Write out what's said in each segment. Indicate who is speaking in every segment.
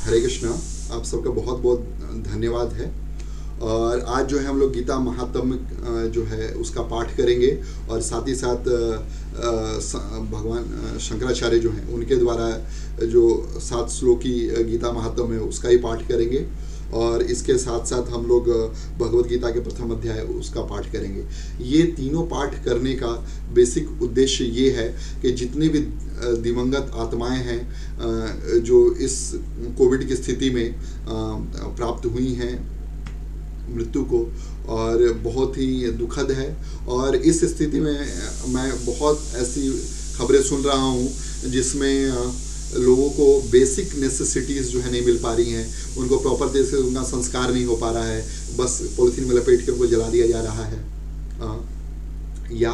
Speaker 1: हरे कृष्णा। आप सबका बहुत बहुत धन्यवाद है। और आज जो है हम लोग गीता महात्म्य जो है उसका पाठ करेंगे और साथ ही साथ भगवान शंकराचार्य जो हैं उनके द्वारा जो 7 श्लोकी गीता महात्म्य है उसका ही पाठ करेंगे। और इसके साथ साथ हम लोग भगवत गीता के प्रथम अध्याय उसका पाठ करेंगे। ये तीनों पाठ करने का बेसिक उद्देश्य ये है कि जितने भी दिवंगत आत्माएं हैं जो इस कोविड की स्थिति में प्राप्त हुई हैं मृत्यु को, और बहुत ही दुखद है। और इस स्थिति में मैं बहुत ऐसी खबरें सुन रहा हूँ जिसमें लोगों को बेसिक नेसेसिटीज़ जो है नहीं मिल पा रही हैं, उनको प्रॉपर तरीके से उनका संस्कार नहीं हो पा रहा है, बस पॉलिथीन में लपेट के उनको जला दिया जा रहा है। या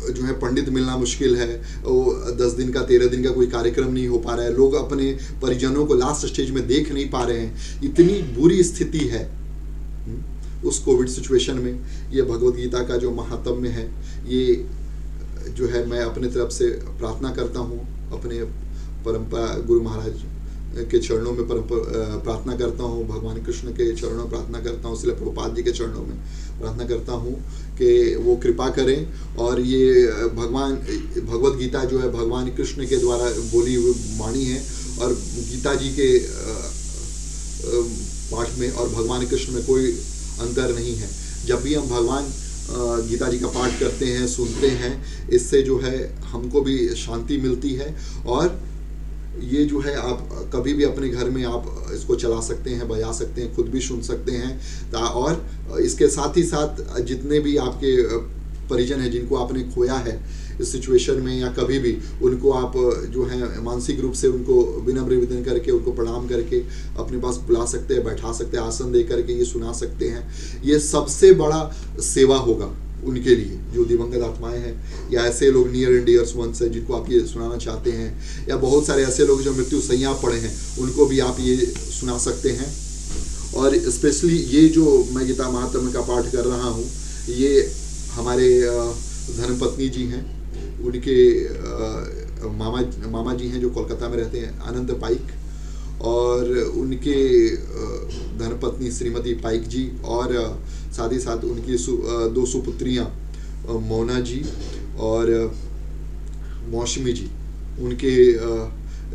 Speaker 1: जो है पंडित मिलना मुश्किल है, वो 10 दिन का 13 दिन का कोई कार्यक्रम नहीं हो पा रहा है, लोग अपने परिजनों को लास्ट स्टेज में देख नहीं पा रहे हैं। इतनी बुरी स्थिति है उस कोविड सिचुएशन में। ये भगवत गीता का जो महात्म्य है, ये जो है मैं अपने तरफ से प्रार्थना करता हूँ, अपने परंपरा गुरु महाराज के चरणों में प्रार्थना करता हूँ, भगवान कृष्ण के चरणों में प्रार्थना करता हूँ, श्रील प्रभुपाद जी के चरणों में प्रार्थना करता हूँ कि वो कृपा करें। और ये भगवत गीता जो है भगवान कृष्ण के द्वारा बोली हुई वाणी है, और गीता जी के पाठ में और भगवान कृष्ण में कोई अंतर नहीं है। जब भी हम भगवान गीता जी का पाठ करते हैं, सुनते हैं, इससे जो है हमको भी शांति मिलती है। और ये जो है आप कभी भी अपने घर में आप इसको चला सकते हैं, बजा सकते हैं, खुद भी सुन सकते हैं। और इसके साथ ही साथ जितने भी आपके परिजन हैं जिनको आपने खोया है इस सिचुएशन में या कभी भी, उनको आप जो है मानसिक रूप से उनको विनम्र निवेदन करके उनको प्रणाम करके अपने पास बुला सकते हैं, बैठा सकते हैं, आसन दे करके ये सुना सकते हैं। ये सबसे बड़ा सेवा होगा उनके लिए जो दिवंगत आत्माएं हैं, या ऐसे लोग नियर एंड डियर्स वंस हैं जिनको आप ये सुनाना चाहते हैं, या बहुत सारे ऐसे लोग जो मृत्यु सैया पड़े हैं उनको भी आप ये सुना सकते हैं। और स्पेशली ये जो मैं गीता महात्म्य का पाठ कर रहा हूँ, ये हमारे धर्मपत्नी जी हैं, उनके मामा जी हैं जो कोलकाता में रहते हैं, अनंत पाइक, और उनके धर्मपत्नी श्रीमती पाइक जी, और साथ ही साथ उनकी 2 सुपुत्रियाँ मोना जी और मौसमी जी। उनके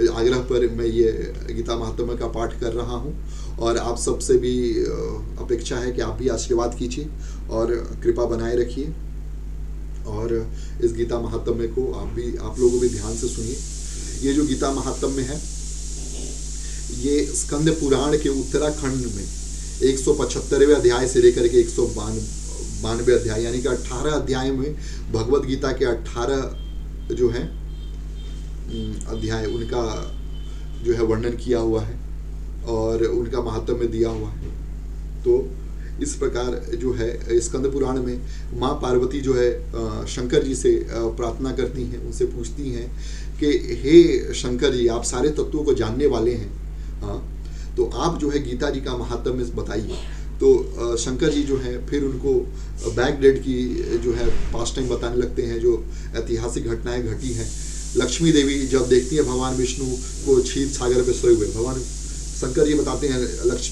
Speaker 1: आग्रह पर मैं ये गीता महात्म्य का पाठ कर रहा हूँ। और आप सबसे भी अपेक्षा है कि आप भी आशीर्वाद कीजिए और कृपा बनाए रखिए, और इस गीता महात्म्य को आप लोगों भी ध्यान से सुनिए। ये जो गीता महात्म्य है ये स्कंद पुराण के उत्तराखंड में 175वें अध्याय से लेकर के 192वें अध्याय, यानी कि 18 अध्याय में भगवत गीता के 18 जो है अध्याय उनका जो है वर्णन किया हुआ है और उनका महात्म्य दिया हुआ है। तो इस प्रकार जो है स्कंद पुराण में माँ पार्वती जो है शंकर जी से प्रार्थना करती हैं, उनसे पूछती हैं कि हे शंकर जी, आप सारे तत्वों को जानने वाले हैं, हाँ, तो आप जो है गीता जी का महात्म्य बताइए। तो शंकर जी जो है फिर उनको बैक डेट की जो है पास्ट टाइम बताने लगते हैं, जो ऐतिहासिक घटनाएं घटी हैं। लक्ष्मी देवी जब देखती है भगवान विष्णु को क्षीर सागर पे सोए हुए, भगवान शंकर जी बताते हैं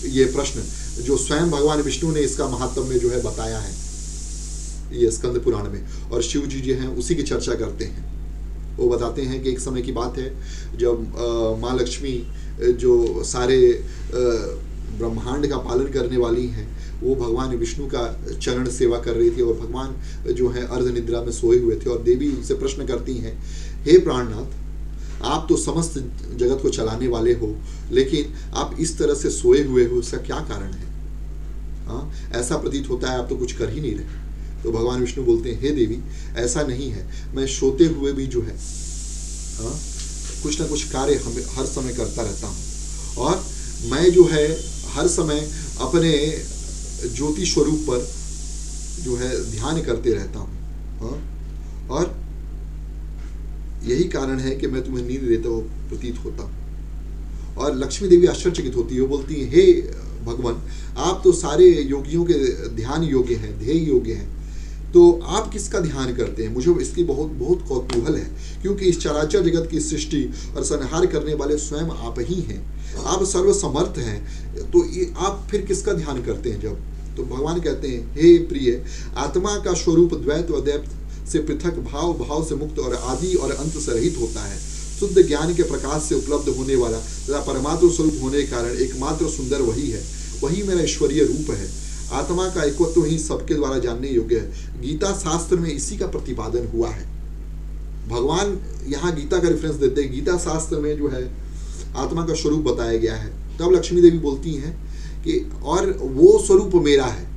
Speaker 1: ये प्रश्न जो स्वयं भगवान विष्णु ने इसका महात्म्य जो है बताया है ये स्कंद पुराण में, और शिव जी जो हैं उसी की चर्चा करते हैं। वो बताते हैं कि एक समय की बात है जब माँ लक्ष्मी जो सारे ब्रह्मांड का पालन करने वाली हैं, वो भगवान विष्णु का चरण सेवा कर रही थी, और भगवान जो है अर्ध निद्रा में सोए हुए थे। और देवी उनसे प्रश्न करती हैं, हे प्राणनाथ, आप तो समस्त जगत को चलाने वाले हो, लेकिन आप इस तरह से सोए हुए हो, इसका क्या कारण है? हाँ, ऐसा प्रतीत होता है आप तो कुछ कर ही नहीं रहे। तो भगवान विष्णु बोलते हैं, हे देवी, ऐसा नहीं है, मैं सोते हुए भी जो है कुछ ना कुछ कार्य हर समय करता रहता हूँ, और मैं जो है हर समय अपने ज्योति स्वरूप पर जो है ध्यान करते रहता हूँ, और यही कारण है कि मैं तुम्हें नींद देता हुआ प्रतीत होता हूँ। और लक्ष्मी देवी आश्चर्यचकित होती है, वो बोलती है, हे भगवान, आप तो सारे योगियों के ध्यान योग्य हैं, ध्येय योग्य हैं, तो आप किसका ध्यान करते हैं? मुझे इसकी बहुत बहुत कौतूहल है, क्योंकि इस चराचर जगत की सृष्टि और संहार करने वाले स्वयं आप ही हैं, आप सर्वसमर्थ हैं। तो ये आप फिर किसका ध्यान करते हैं? जब तो भगवान कहते हैं, हे प्रिय, आत्मा का स्वरूप द्वैत व दैत से पृथक, भाव भाव से मुक्त और आदि और अंत से रहित होता है। शुद्ध ज्ञान के प्रकाश से उपलब्ध होने वाला तथा परमात्म स्वरूप होने के कारण एकमात्र सुंदर वही है, वही मेरा ईश्वरीय रूप है। आत्मा का एकत्व ही सबके द्वारा जानने योग्य है। गीता शास्त्र में इसी का प्रतिपादन हुआ है। भगवान यहाँ गीता का रेफरेंस देते हैं। गीता शास्त्र में जो है आत्मा का स्वरूप बताया गया है। तब लक्ष्मी देवी बोलती हैं कि और वो स्वरूप मेरा है।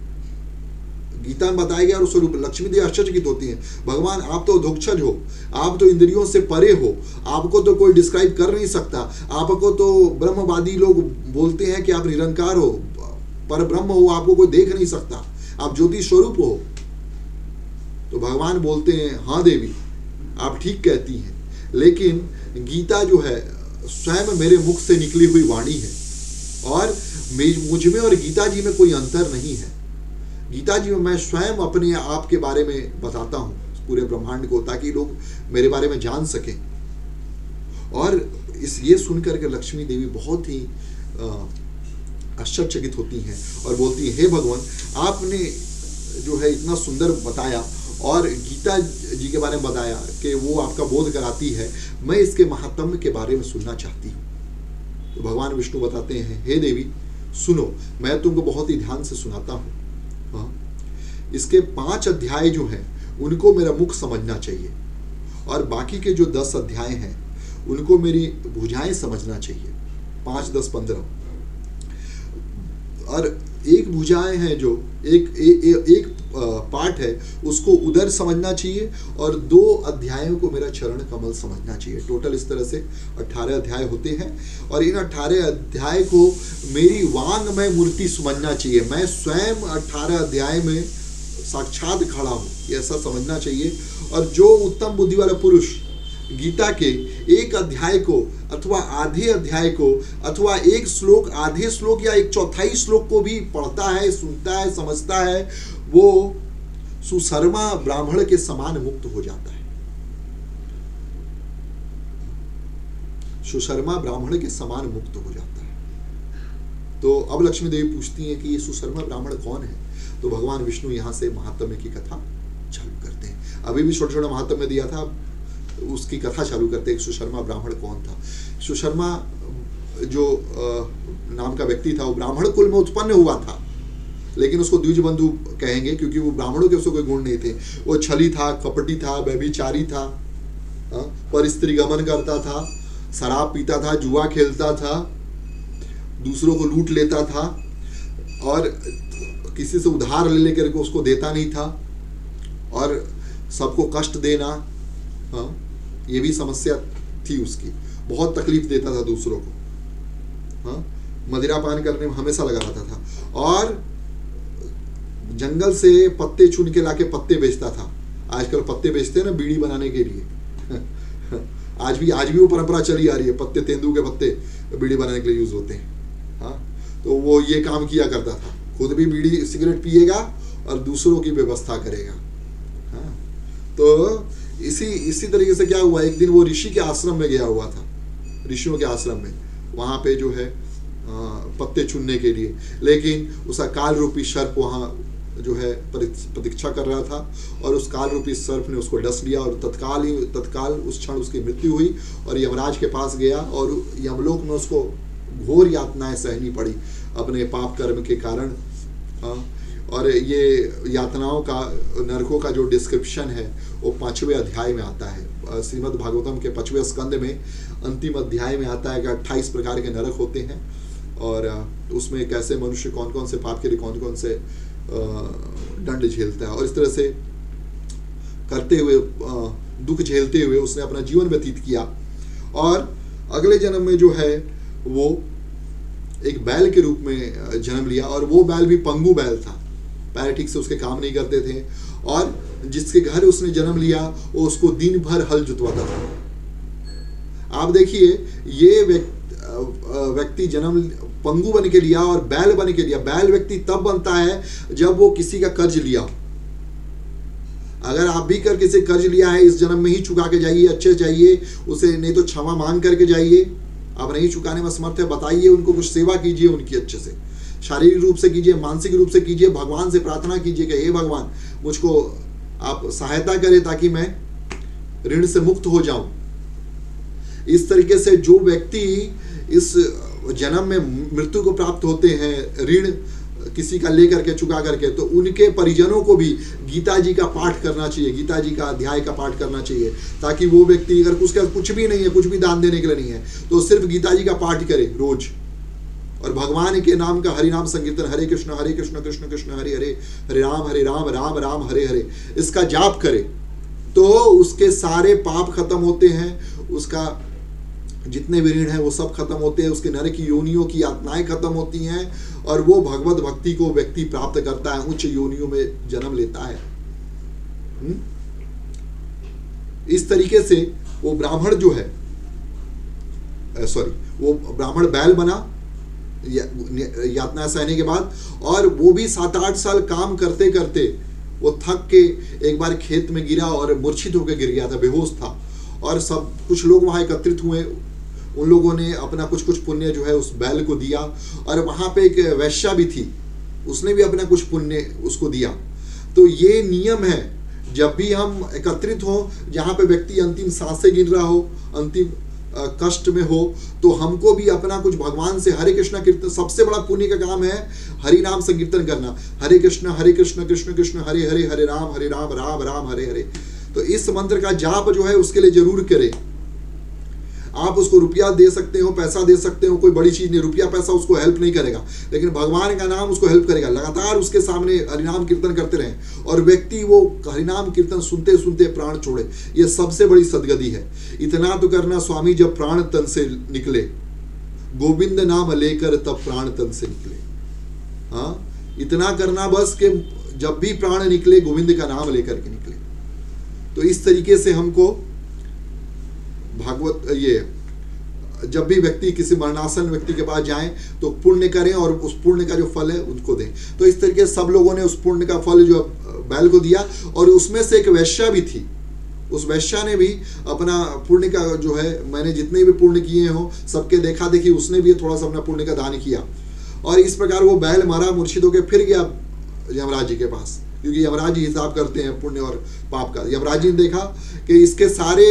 Speaker 1: गीता में बताया गया और स्वरूप। लक्ष्मी देवी आश्चर्यचकित होती हैं, भगवान आप तो अधोक्षज हो, आप तो इंद्रियों से परे हो, आपको तो कोई डिस्क्राइब कर नहीं सकता, आपको तो ब्रह्मवादी लोग बोलते हैं कि आप निरंकार हो, पर ब्रह्म हो, आपको कोई देख नहीं सकता, आप ज्योति स्वरूप हो। तो भगवान बोलते हैं, हाँ देवी आप ठीक कहती हैं, लेकिन गीता जो है स्वयं मेरे मुख से निकली हुई वाणी है और मुझ में और गीता जी में कोई अंतर नहीं है। गीता जी में मैं स्वयं अपने आप के बारे में बताता हूँ पूरे ब्रह्मांड को, ताकि लोग मेरे बारे में जान सकें। और ये सुनकर के लक्ष्मी देवी बहुत ही आश्चर्यचकित होती हैं और बोलती हैं, हे भगवान आपने जो है इतना सुंदर बताया और गीता जी के बारे में बताया कि वो आपका बोध कराती है, मैं इसके महात्म्य के बारे में सुनना चाहती हूँ। तो भगवान विष्णु बताते हैं, हे देवी सुनो, मैं तुमको बहुत ही ध्यान से सुनाता हूँ। हाँ, इसके 5 अध्याय जो हैं उनको मेरा मुख समझना चाहिए और बाकी के जो 10 अध्याय हैं उनको मेरी भुजाएं समझना चाहिए। 5, 10, 15 और एक भुजाएं हैं जो एक पार्ट है उसको उदर समझना चाहिए और 2 अध्यायों को मेरा चरण कमल समझना चाहिए। टोटल इस तरह से 18 अध्याय होते हैं और इन 18 अध्याय को मेरी वांगमय मूर्ति समझना चाहिए। मैं स्वयं 18 अध्याय में साक्षात खड़ा हूँ, ये ऐसा समझना चाहिए। और जो उत्तम बुद्धि वाला पुरुष गीता के एक अध्याय को अथवा आधे अध्याय को अथवा एक श्लोक, आधे श्लोक या 1/4 श्लोक को भी पढ़ता है, सुनता है, समझता है, वो सुशर्मा ब्राह्मण के समान मुक्त हो जाता है। सुशर्मा ब्राह्मण के समान मुक्त हो जाता है। तो अब लक्ष्मी देवी पूछती हैं कि ये सुशर्मा ब्राह्मण कौन है? तो भगवान विष्णु यहाँ से महात्म्य की कथा चालू करते हैं। अभी भी छोटा छोटा महात्म्य दिया था, उसकी कथा चालू करते हैं। सुशर्मा ब्राह्मण कौन था? सुशर्मा जो नाम का व्यक्ति था वो ब्राह्मण कुल में उत्पन्न हुआ था, लेकिन उसको द्विजबंधु कहेंगे क्योंकि वो ब्राह्मणों के उसको कोई गुण नहीं थे। वो छली था, कपटी था, व्यभिचारी था, पर स्त्री गमन करता था, शराब पीता था, जुआ खेलता था, दूसरों को लूट लेता था और किसी से उधार ले लेकर के उसको देता नहीं था और सबको कष्ट देना, ये भी समस्या थी उसकी। बहुत तकलीफ देता था दूसरों को। मदिरा पान करने में हमेशा लगा रहता था और जंगल से पत्ते चुन के लाके पत्ते बेचता था। आजकल पत्ते बेचते हैं ना बीड़ी बनाने के लिए आज भी वो परंपरा चली आ रही है। पत्ते, तेंदू के पत्ते बीड़ी बनाने के लिए यूज होते हैं। तो वो ये काम किया करता था, खुद भी बीड़ी सिगरेट पिएगा और दूसरों की व्यवस्था करेगा। तो इसी तरीके से क्या हुआ, एक दिन वो ऋषि के आश्रम में गया हुआ था, ऋषियों के आश्रम में, वहां पे जो है पत्ते चुनने के लिए, लेकिन उसका काल रूपी सर्प वहां जो है प्रतीक्षा कर रहा था और उस काल रूपी सर्प ने उसको डस लिया और तत्काल उस क्षण उसकी मृत्यु हुई और यमराज के पास गया और यमलोक में उसको घोर यातनाएं सहनी पड़ी अपने पाप कर्म के कारण। और ये यातनाओं का, नरकों का जो डिस्क्रिप्शन है वो 5वें अध्याय में आता है। श्रीमद् भागवतम के 5वें स्कंद में अंतिम अध्याय में आता है कि 28 प्रकार के नरक होते हैं और उसमें कैसे मनुष्य कौन कौन से पाप के लिए कौन कौन से दंड झेलता है और इस तरह से करते हुए, दुख झेलते हुए उसने अपना जीवन व्यतीत किया। और अगले जन्म में जो है वो एक बैल के रूप में जन्म लिया और वो बैल भी पंगु बैल था, पैर ठीक से उसके काम नहीं करते थे और जिसके घर उसने जन्म लिया वो उसको दिन भर हल जुतवाता था। आप देखिए, ये व्यक्ति जन्म पंगु बन के लिया और बैल बन के लिया। बैल व्यक्ति तब बनता है जब वो किसी का कर्ज लिया, अगर आप भी कर किसी कर्ज लिया है, इस जन्म में ही चुका के जाइए, अच्छे जाइए उसे, नहीं तो क्षमा मांग करके जाइए। आप नहीं चुकाने में समर्थ है, बताइए उनको, कुछ सेवा कीजिए उनकी अच्छे से, शारीरिक रूप से कीजिए, मानसिक रूप से कीजिए। भगवान से प्रार्थना कीजिए कि हे भगवान, मुझको आप सहायता करें ताकि मैं ऋण से मुक्त हो जाऊं। इस तरीके से जो व्यक्ति इस जन्म में मृत्यु को प्राप्त होते हैं ऋण किसी का लेकर के, चुका करके, तो उनके परिजनों को भी गीता जी का पाठ करना चाहिए, गीता जी का अध्याय का पाठ करना चाहिए, ताकि वो व्यक्ति अगर उसका कुछ भी नहीं है, कुछ भी दान देने के लिए नहीं है, तो सिर्फ गीता जी का पाठ करे रोज, और भगवान के नाम का हरि नाम संकीर्तन, हरे कृष्ण कृष्ण कृष्ण हरे हरे, हरे राम राम राम हरे हरे, इसका जाप करे, तो उसके सारे पाप खत्म होते हैं, उसका जितने भी ऋण है वो सब खत्म होते हैं, उसके नरक की योनियों की यातनाएं खत्म होती हैं, और वो भगवत भक्ति को व्यक्ति प्राप्त करता है, उच्च योनियों में जन्म लेता है। इस तरीके से वो ब्राह्मण जो है, वो ब्राह्मण बैल बना यातना सहने के बाद, और वो भी 7-8 साल काम करते करते वो थक के एक बार खेत में गिरा और मूर्छित होकर गिर गया था, बेहोश था। और सब कुछ लोग वहां एकत्रित हुए, उन लोगों ने अपना कुछ कुछ पुण्य जो है उस बैल को दिया, और वहां पे एक वैश्या भी थी, उसने भी अपना कुछ पुण्य उसको दिया। तो ये नियम है, जब भी हम एकत्रित हो, जहां पे व्यक्ति अंतिम सांसें गिन रहा हो, अंतिम कष्ट में हो, तो हमको भी अपना कुछ भगवान से हरे कृष्ण कीर्तन, सबसे बड़ा पुण्य का काम है हरि नाम संकीर्तन करना, हरे कृष्ण कृष्ण कृष्ण हरे हरे, हरे राम राम राम हरे हरे। तो इस मंत्र का जाप जो है उसके लिए जरूर करें। आप उसको रुपया दे सकते हो, पैसा दे सकते हो, कोई बड़ी चीज नहीं, रुपया पैसा उसको हेल्प नहीं करेगा, लेकिन भगवान का नाम उसको हेल्प करेगा। लगातार उसके सामने हरिनाम कीर्तन करते रहें, और व्यक्ति वो हरिनाम कीर्तन सुनते सुनते प्राण छोड़े, ये सबसे बड़ी सदगति है। इतना तो करना स्वामी, जब प्राण तन से निकले, गोविंद नाम लेकर तब प्राण तन से निकले। हाँ, इतना करना बस कि जब भी प्राण निकले गोविंद का नाम लेकर के निकले। तो इस तरीके से हमको भागवत, ये जब भी व्यक्ति किसी मरणासन व्यक्ति के पास जाएं तो पुण्य करें, और उस पुण्य का जो फल है उनको दें। तो इस तरीके से सब लोगों ने उस पुण्य का फल जो बैल को दिया, और उसमें से एक वैश्या भी थी, उस वैश्या ने भी अपना पुण्य का जो है, मैंने जितने भी पुण्य किए हो सबके देखा देखी, उसने भी थोड़ा सा अपना पुण्य का दान किया, और इस प्रकार वो बैल मरा, मूर्छित होकर फिर गया यमराज जी के पास, क्योंकि यमराज जी हिसाब करते हैं पुण्य और पाप का। यमराज जी ने देखा कि इसके सारे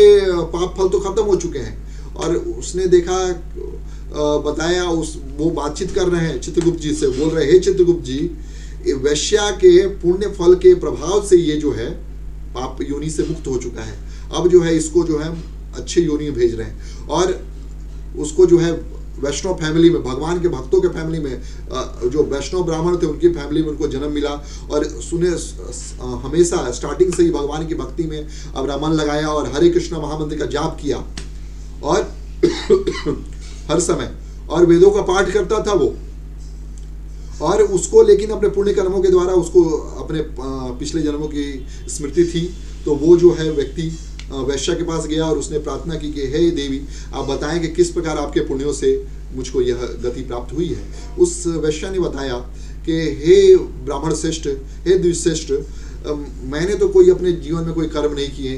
Speaker 1: पाप फल तो खत्म हो चुके हैं, और उसने देखा, बताया, वो बातचीत कर रहे हैं चित्रगुप्त जी से, बोल रहे हैं, हे चित्रगुप्त जी, वैश्या के पुण्य फल के प्रभाव से ये जो है पाप योनि से मुक्त हो चुका है, अब जो है इसको जो है अच्छे योनि में भेज रहे हैं, और उसको जो है वैष्णव फैमिली में, भगवान के भक्तों के फैमिली में, जो वैष्णव ब्राह्मण थे उनकी फैमिली में उनको जन्म मिला, और सुने हमेशा स्टार्टिंग से ही भगवान की भक्ति में अपना मन लगाया, और हरे कृष्ण महामंत्र का जाप किया, और हर समय, और वेदों का पाठ करता था वो, और उसको लेकिन अपने पुण्य कर्मों के द्वारा उसको अपने पिछले जन्मों की स्मृति थी। तो वो जो है व्यक्ति वैश्या के पास गया, और उसने प्रार्थना की कि हे देवी, आप बताएं कि किस प्रकार आपके पुण्यों से मुझको यह गति प्राप्त हुई है। उस वैश्या ने बताया कि हे ब्राह्मण श्रेष्ठ, हे द्विश्रेष्ठ, मैंने तो कोई अपने जीवन में कोई कर्म नहीं किए,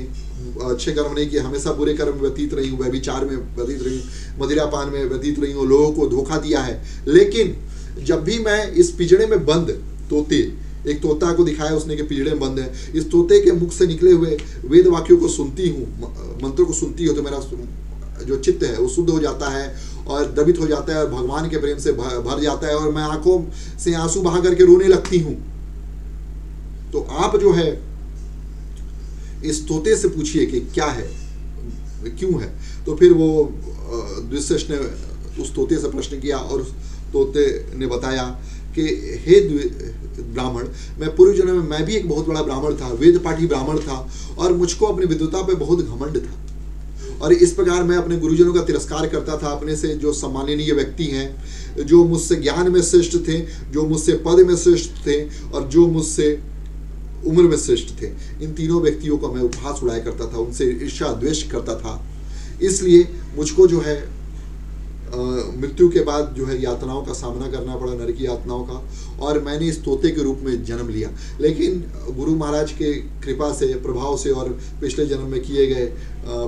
Speaker 1: अच्छे कर्म नहीं किए, हमेशा बुरे कर्म में व्यतीत रही हूँ, व्यभिचार में व्यतीत रही हूँ, मदिरापान में व्यतीत रही हूँ, लोगों को धोखा दिया है। लेकिन जब भी मैं इस पिंजड़े में बंद तोते, एक तोता को दिखाया उसने कि पिंजड़े में बंद है, इस तोते के मुख से निकले हुए वेद वाक्यों को सुनती हूँ, मंत्रों को सुनती हूँ, तो मेरा जो चित्त है वो शुद्ध हो जाता है, और द्रवित हो जाता है, और भगवान के प्रेम से भर जाता है, और मैं आंखों से आंसू बहा करके रोने लगती हूँ। तो आप जो है इस तोते से पूछिए कि क्या है, क्यों है। तो फिर वो द्विश्रेष्ठ ने उस तोते से प्रश्न किया, और उस तोते ने बताया कि हे ब्राह्मण, मैं पूर्व जन्म में मैं भी एक बहुत बड़ा ब्राह्मण था, वेद पाठी ब्राह्मण था, और मुझको अपनी विद्वता पे बहुत घमंड था, और इस प्रकार मैं अपने गुरुजनों का तिरस्कार करता था, अपने से जो सम्माननीय व्यक्ति हैं, जो मुझसे ज्ञान में श्रेष्ठ थे, जो मुझसे पद में श्रेष्ठ थे, और जो मुझसे उम्र में श्रेष्ठ थे, इन तीनों व्यक्तियों को मैं उपहास उड़ाया करता था, उनसे ईर्ष्या द्वेष करता था। इसलिए मुझको जो है मृत्यु के बाद जो है यातनाओं का सामना करना पड़ा, नरक की यातनाओं का, और मैंने इस तोते के रूप में जन्म लिया। लेकिन गुरु महाराज के कृपा से, प्रभाव से और पिछले जन्म में किए गए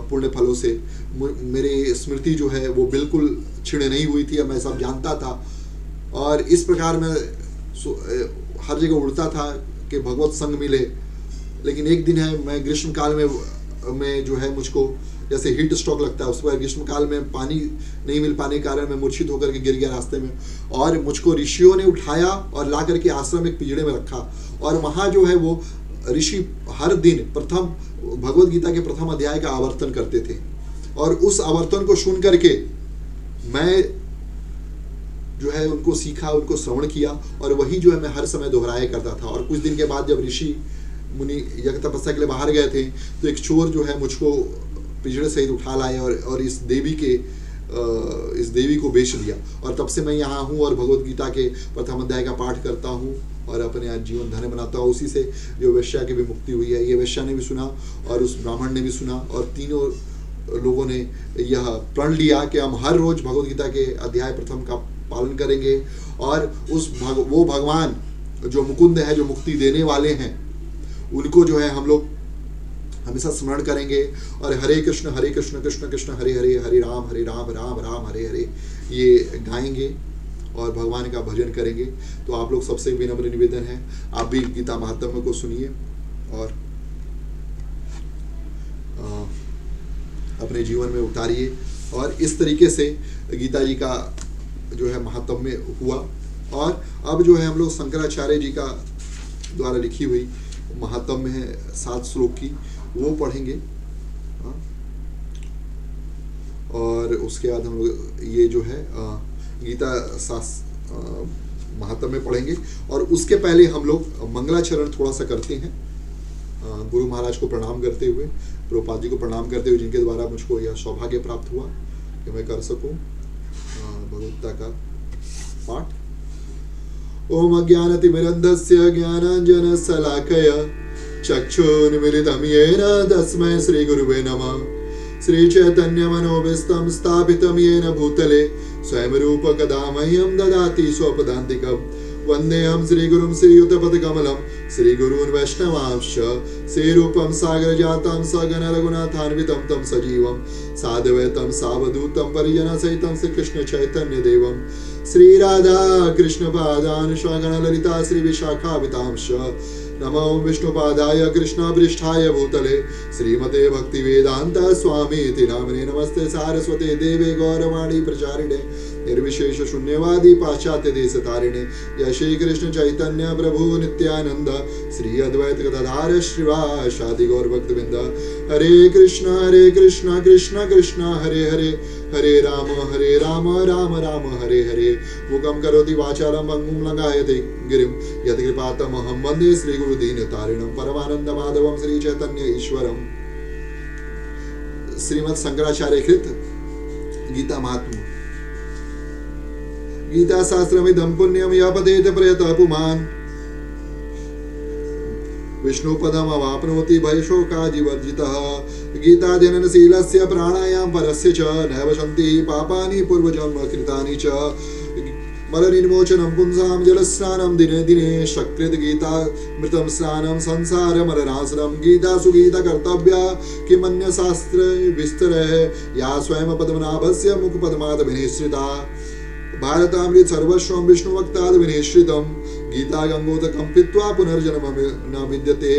Speaker 1: पुण्य फलों से मेरी स्मृति जो है वो बिल्कुल क्षीण नहीं हुई थी। मैं सब जानता था और इस प्रकार मैं हर जगह उड़ता था कि भगवत संग मिले। लेकिन एक दिन है, मैं ग्रीष्म काल में जो है मुझको जैसे हीट स्ट्रोक लगता है, उस पर ग्रीष्म काल में पानी नहीं मिल पाने के कारण मैं मूर्छित होकर के गिर गया रास्ते में, और मुझको ऋषियों ने उठाया और ला करके आश्रम एक पिंजड़े में रखा। और वहाँ जो है वो ऋषि हर दिन प्रथम भगवत गीता के प्रथम अध्याय का आवर्तन करते थे, और उस आवर्तन को सुन करके मैं जो है उनको सीखा, उनको श्रवण किया, और वही जो है मैं हर समय दोहराया करता था। और कुछ दिन के बाद जब ऋषि मुनि यज्ञ तपस्या के लिए बाहर गए थे, तो एक चोर जो है मुझको पिंजड़े सहित उठा लाए और इस देवी को बेच दिया। और तब से मैं यहाँ हूँ और भगवत गीता के प्रथम अध्याय का पाठ करता हूँ और अपने आज जीवन धन्य बनाता हूँ। उसी से जो वेश्या की भी मुक्ति हुई है, ये वेश्या ने भी सुना और उस ब्राह्मण ने भी सुना, और तीनों लोगों ने यह प्रण लिया कि हम हर रोज भगवत गीता के अध्याय प्रथम का पालन करेंगे, और वो भगवान जो मुकुंद है, जो मुक्ति देने वाले हैं, उनको जो है हम लोग हमेशा स्मरण करेंगे। और हरे कृष्ण कृष्ण कृष्ण हरे हरे, हरे राम राम राम हरे हरे ये गाएंगे और भगवान का भजन करेंगे। तो आप लोग सबसे विनम्र निवेदन है, आप भी गीता महात्म्य को सुनिए और अपने जीवन में उतारिए। और इस तरीके से गीता जी का जो है महात्म्य हुआ। और अब जो है हम लोग शंकराचार्य जी का द्वारा लिखी हुई महात्म्य है 7 श्लोक की, वो पढ़ेंगे। और उसके बाद हम लोग ये जो है गीता महात्म्य पढ़ेंगे। और उसके पहले हम लोग मंगलाचरण थोड़ा सा करते हैं, गुरु महाराज को प्रणाम करते हुए, प्रभुपाद जी को प्रणाम करते हुए, जिनके द्वारा मुझको यह सौभाग्य प्राप्त हुआ कि मैं कर सकूं भगवत्ता का पाठ। ओम अज्ञानतिमिरन्धस्य ज्ञानाञ्जनशलाकया चक्षुन्मीलितं येन तस्मै श्रीगुरुवे नमः। श्रीचैतन्यमनोभीष्टं स्थापितं येन भूतले स्वयं रूपकदा मह्यं ददाति स्वपदान्तिकं। वन्देऽहं श्रीगुरुं श्रीयुतपदकमलं श्रीगुरून् वैष्णवांश्च। श्रीरूपं सागरजातं सगण रघुनाथान्वितं तं सजीवं साद्वैतं सावधूतं परिजनसहितं श्रीकृष्णचैतन्यदेवं। श्रीराधा कृष्णपादान् स्वगण ललिता श्रीविशाखावितांश्च। नमो विष्णुपादाय कृष्णपृष्ठाय भूतले श्रीमते भक्तिवेदान्त स्वामीति नामिने। नमस्ते सारस्वते देवे गौरवाणी प्रचारिणे निर्विशेष शून्यवादी पाश्चात्य देश तारिणे। जय श्री कृष्ण चैतन्य प्रभु नित्यानंद श्री अद्वैत गदाधर श्रीवासादि गौर भक्तवृंद। हरे कृष्ण कृष्ण कृष्ण हरे हरे, हरे राम राम राम हरे हरे। मुखं करोति वाचालं पंगुं लंघयते गिरिं यत्कृपातमहं वन्दे श्रीगुरुदीनतारिणं। परमानंद माधवं श्री चैतन्य ईश्वरम्। श्रीमद् शंकराचार्य कृत गीता महात्म्य। गीता शास्त्रमिदं पुण्यं यः पठेत् प्रयतः पुमान् विष्णुपदमवाप्नोति भयशोकादिवर्जितः। गीताध्ययनशीलस्य प्राणायां परस्य च नैव सन्ति पापानि पूर्वजन्म कृतानि च। मलनिर्मोचनं पुंसां जलस्नानं दिने दिने शकृत गीतामृतं स्नानं संसारमलनाशनं। गीता सुगीता कर्तव्या किमन्य शास्त्र विस्तरः या स्वयं पद्मनाभस्य मुखपद्मात् विनिश्रिता। भारतामृत सर्वस्वं विष्णुवक्ताद् विनिश्रितं। गीता गंगोदकं पीत्वा पुनर्जन्म न विद्यते।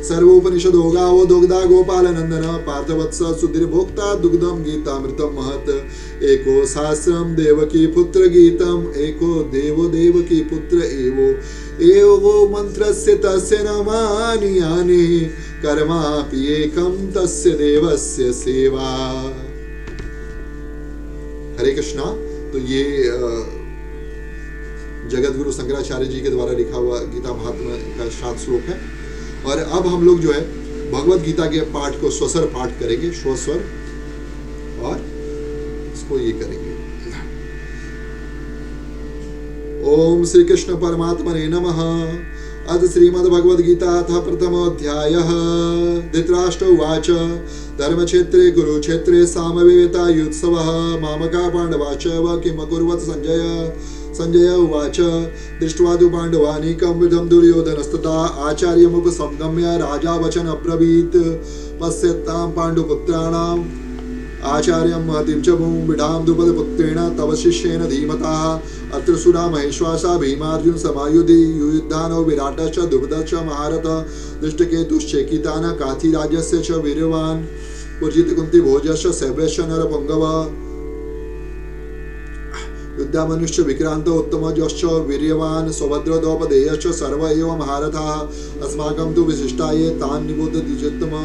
Speaker 1: सर्वोपनिषदो गावो दुग्धा गोपालनंदन पार्थवत्स सुधीर्भोक्ता दुग्धम गीतामृतं महत्। एको सहस्रम देवकी पुत्र गीतम एको देवो देवकी पुत्र एवो मंत्रस्य तस्य नमानि यानि कर्मापि एकं तस्य देवस्य सेवा। हरे कृष्णा। तो ये जगत गुरु शंकराचार्य जी के द्वारा लिखा हुआ गीता महात्म्य का 7 श्लोक है। और अब हम लोग जो है भगवत गीता के पाठ को स्वस्वर पाठ करेंगे, स्वस्वर, और इसको ये करेंगे। ओम श्री कृष्ण परमात्मने नमः। अथ श्रीमद्भगवद्गीता अथ प्रथमोऽध्यायः। धृतराष्ट्र उवाच धर्मक्षेत्रे कुरुक्षेत्रे सामवेतायुत्सवः मामका पाण्डवाश्चैव किम् अकुर्वत संजय उवाच दृष्ट्वा तु पाण्डवानीकं विधं दुर्योधनस्तथा आचार्यमुपसंगम्य राजा वचन अब्रवीत् पश्यतां पाण्डुपुत्राणाम् आचार्यं महतीं च विडां द्रुपदपुत्रेण तव शिष्येन धीमता अत्र सुरा महेश्वासा भीमार्जुन समायुधि युयुद्धानो विराटश्च द्रुपदश्च महारथ दृष्टकेतुश्चेकितानः काशीराजस्य च वीर्यवान् पुर्जित कुन्तीभोजश्च शैब्यश्च नरपुङ्गव युद्धामनुष्य विक्रांत उत्तमजश्च वीर्यवान् सौभद्रद्रौपदेयश्च सर्व एव महारथाः अस्माकं तु विशिष्टाये तान् निबोध द्विजोत्तम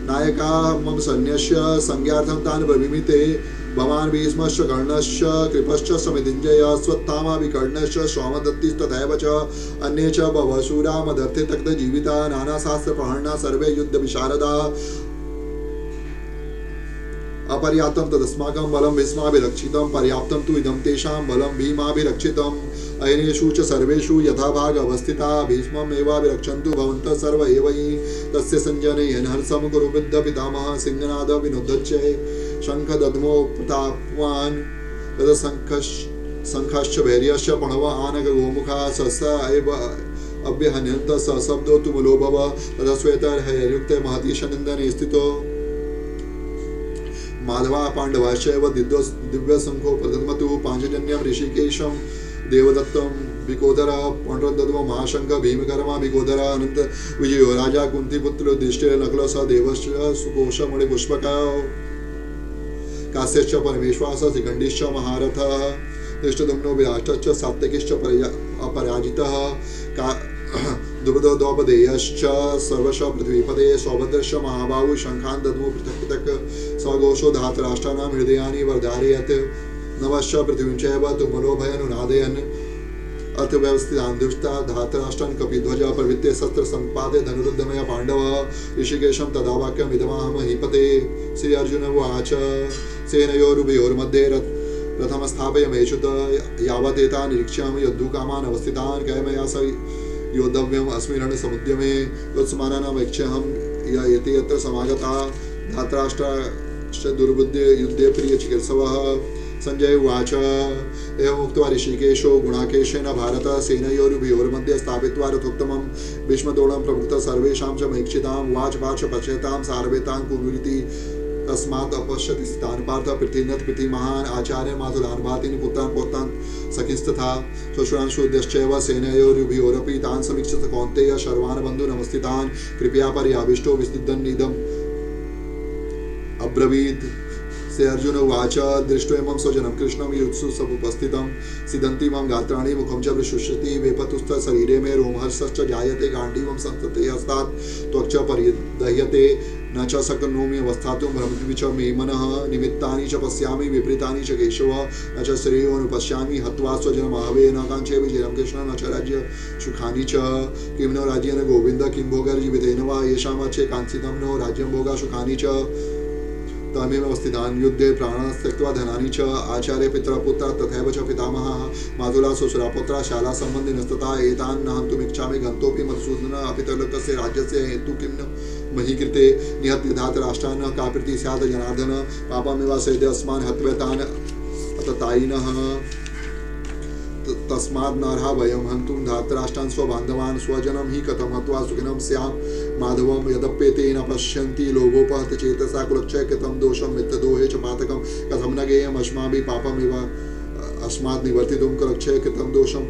Speaker 1: नायका मम सैन्यस्य संज्ञार्थं तान् ब्रवीमि ते भवान् भीष्मश्च कर्णश्च कृपश्च समितिञ्जय अश्वत्थामा विकर्णश्च सौमदत्तिस्तथैव च अन्ये च बहवः शूरा मदर्थे तक्तजीविता नानाशास्त्रप्रहरणा सर्वे युद्धविशारदा अपर्याप्तं तदस्माकं बलं भीष्माभिरक्षितं पर्याप्तं तु इदं तेषां बलं भीमाभिरक्षितम् अयनेषु च सर्वेषु यथाभाग अवस्थिता भीष्ममेवाभिरक्षन्तु भवन्तः सर्व एव हि तस्य सञ्जनयन् हर्षं कुरु वृद्ध पितामहः सिंहनाद विनोदच्चये शङ्खदध्मो प्रतापवान् तदशङ्खश्च भैर्यश्च प्रणव आनक गोमुखा सहसा एव अभ्यहन्यन्त सशब्दो तुमुलो भव तदा श्वेतर्हयुक्ते महती शनिन्दने स्थितो माधवा पाण्डवाश्चैव दिव्यशङ्खो प्रदद्मतु पाञ्चजन्यं ऋषिकेशं देवदत्तं विकोदरा पौण्ड्रदत्तो महाशङ्ख भीमकर्मा विकोदरा अनंत विजयो राजा कुन्तीपुत्र युधिष्ठिर नकुल स देवश्च सुकोश मणिपुष्पका काश्यश्च परमेश्वास शिखण्डिश्च महारथः धृष्टद्युम्नो विराटश्च सात्यकिश्च अपराजितः द्रुपदद्रौपदेयश्च सर्वश पृथ्वीपते सौभद्रश्च महाबाहु शङ्खान् दद्मो पृथक् पृथक् सघोषो धातराष्ट्राणां हृदयानि वर्धारयत् नवश्च पृथ्वीं चैव तुमुलो भयनुनादयन् अथ व्यवस्थितान् दुष्टा धातराष्ट्रान् कपिध्वज प्रवृत्ते शस्त्र सम्पादे धनुरुद्धमय पाण्डव ऋषिकेशं तदा वाक्यमिदमहं हीपते श्री अर्जुन उवाच सेनयोरुभयोर्मध्ये रथं स्थापयाम्यच्युत यावदेतान् निरीक्ष्यामि योद्धुकामान् अवस्थितान् कैमया स योद्धव्यम् अस्मिन् रणसमुद्यमे योत्समानानामैक्ष्यहं यते यत्र समागता धातराष्ट्राश्च दुर्बुद्धे युद्धे प्रियचिकित्सवः संजय उवाच एवमुक्त्वा ऋषिकेशो गुणाकेशेन भारत सेनयोरुभयोर्मध्ये स्थापित्वा रथोत्तमं भीष्मद्रोणं प्रमुक्तः सर्वेषां च मैक्षितां वाच वाच पश्यतां सार्वेतां कुरुरिति तस्मात् अपश्यति स्थितान् पार्थ पृथ्वीनत् पृथ्वीमहान् आचार्य मातुलान् भातीन् पुत्रान् पौत्रान् सखिंस्तथा श्वशुरान् शूद्रश्चैव सेनयोरुभयोरपि तान् समीक्षत कौन्तेय शर्वान् बन्धूनवस्थितान् कृपया पर्याविष्टो विस्निग्धन्निदम् अब्रवीत् से अर्जुन उवाच दृष्ट्वेमं स्वजनं कृष्णं युत्सु समुपस्थितं सिदन्ति मम गात्राणि मुखं च विशुष्यति वेपतुस्थ शरीरे मे रोमहर्षश्च जायते गाण्डीवं संस्तते हस्तात् त्वक् च परिदह्यते न च शक्नोमि अवस्थातुं भ्रमति च मे मनः निमित्तानि च पश्यामि विपरीतानि च केशव न च श्रेयोनुपश्यामि हत्वा स्वजनमाहवे न काञ्चे विजयं कृष्ण न च राज्य सुखानि च किं नो राज्येन गोविन्द किं भोगर्जीवितेन वा येषामच्छे काञ्चितं नो राज्यं भोगा सुखानि च तमेव अवस्थितान् युद्धे प्राणान् त्यक्त्वा धनानि च आचार्य पितरपुत्र तथैव च पितामहः मातुला स्वशुरापुत्रा शाला सम्बन्धिनस्तथा एतान् न हन्तुमिच्छामि गन्तोऽपि मधुसूदन अपि तलकस्य राज्यस्य हेतु किं न मही कृते निहत्य धातराष्ट्रान् का प्रीतिः स्यात् जनार्दन पापमेवाश्रयते अस्मान् हत्वैतान् अततायिनः तस्माद् नरः वयं हन्तुं धातराष्ट्रान् स्वबान्धवान् स्वजनं हि कथं हत्वा सुखिनं स्याम माधवं यदप्येते न पश्यन्ति लोभोपहत चेतसा कुलक्षय कृतं दोषं मित्रदोहे च पातकं कथं न गेयम् अस्माभिः पापमेव अस्मात् निवर्तितुं कुलक्षय कृतं दोषं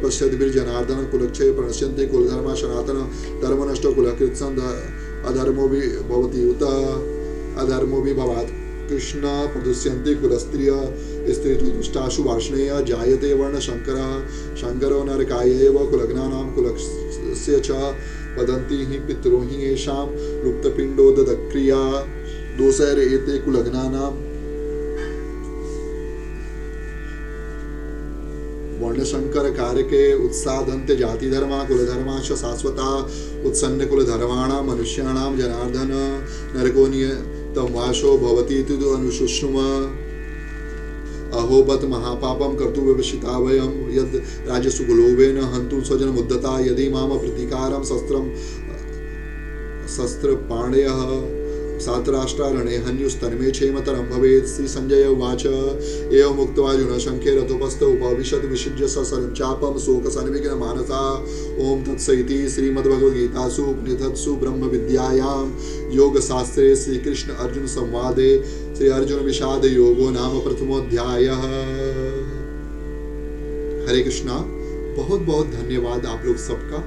Speaker 1: पश्यद्भिर्जनार्दन कुलक्षय प्रणश्यन्ति कुलधर्मा सनातन धर्मनष्टो कुलकृत्सन् अधर्मो भवति उत अधर्मो भवात् कृष्ण प्रदुष्यन्ति कुलस्त्रिय स्त्रीतु दुष्टाशु वार्ष्णेय जायते वर्णशङ्करः शङ्करो नरकायैव कुलग्नानां कुलस्य च वदन्ति हि पितरो हि येषां लुप्तपिण्डोदक्रिया दोषैरेते कुलग्नानां वर्णशंकर कारके उत्साधन्ते जातिधर्मा कुलधर्माश्च शाश्वता उत्सन्न कुलधर्माणां मनुष्याणां जनार्दन नरको नियतं वासो भवति तु अनुशुश्नुम अहोबत महापापम कर्तुव्यवशिता वयम यद राजसु गुलोभेन हंतु स्वजन मुद्दता यदि माम प्रतिकारम शस्त्र पाणयः सातराष्ट्रारणे हन्युस्तन्मे क्षेमतरं भवेत्। श्री संजय उवाच एवं मुक्त्वा शंखे रथोपस्थ उपविशत् विसृज्य ससरं चापं शोकसन्विघ्न मानसा। ओम तत्सइति श्रीमद्भगवद्गीतासु उपनिषत्सु ब्रह्म विद्यायां योगशास्त्रे श्रीकृष्ण अर्जुन संवादे श्री अर्जुन विषाद योगो नाम प्रथमोऽध्यायः। हरे कृष्णा। बहुत बहुत धन्यवाद आप लोग सबका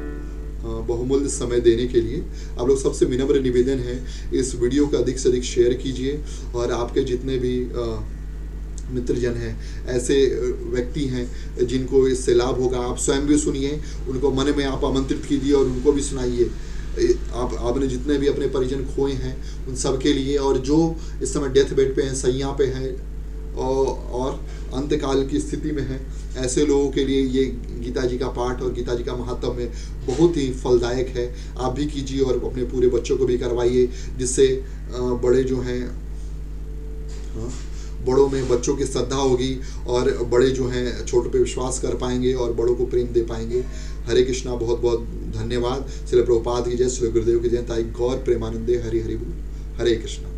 Speaker 1: बहुमूल्य समय देने के लिए। आप लोग सबसे विनम्र निवेदन है इस वीडियो को अधिक से अधिक शेयर कीजिए और आपके जितने भी मित्रजन हैं, ऐसे व्यक्ति हैं जिनको इससे लाभ होगा, आप स्वयं भी सुनिए, उनको मन में आप आमंत्रित कीजिए और उनको भी सुनाइए। आपने जितने भी अपने परिजन खोए हैं उन सब के लिए, और जो इस समय डेथ बेड पे हैं, सैया पे हैं और अंतकाल की स्थिति में है, ऐसे लोगों के लिए ये गीता जी का पाठ और गीता जी का महात्म्य बहुत ही फलदायक है। आप भी कीजिए और अपने पूरे बच्चों को भी करवाइए, जिससे बड़े जो हैं, बड़ों में बच्चों की श्रद्धा होगी और बड़े जो हैं छोटों पे विश्वास कर पाएंगे और बड़ों को प्रेम दे पाएंगे। हरे कृष्णा। बहुत बहुत धन्यवाद। श्रील प्रभुपाद की जय, श्री गुरुदेव की जय, ताई गौर प्रेमानंदे। हरि हरि बोल। हरे कृष्णा।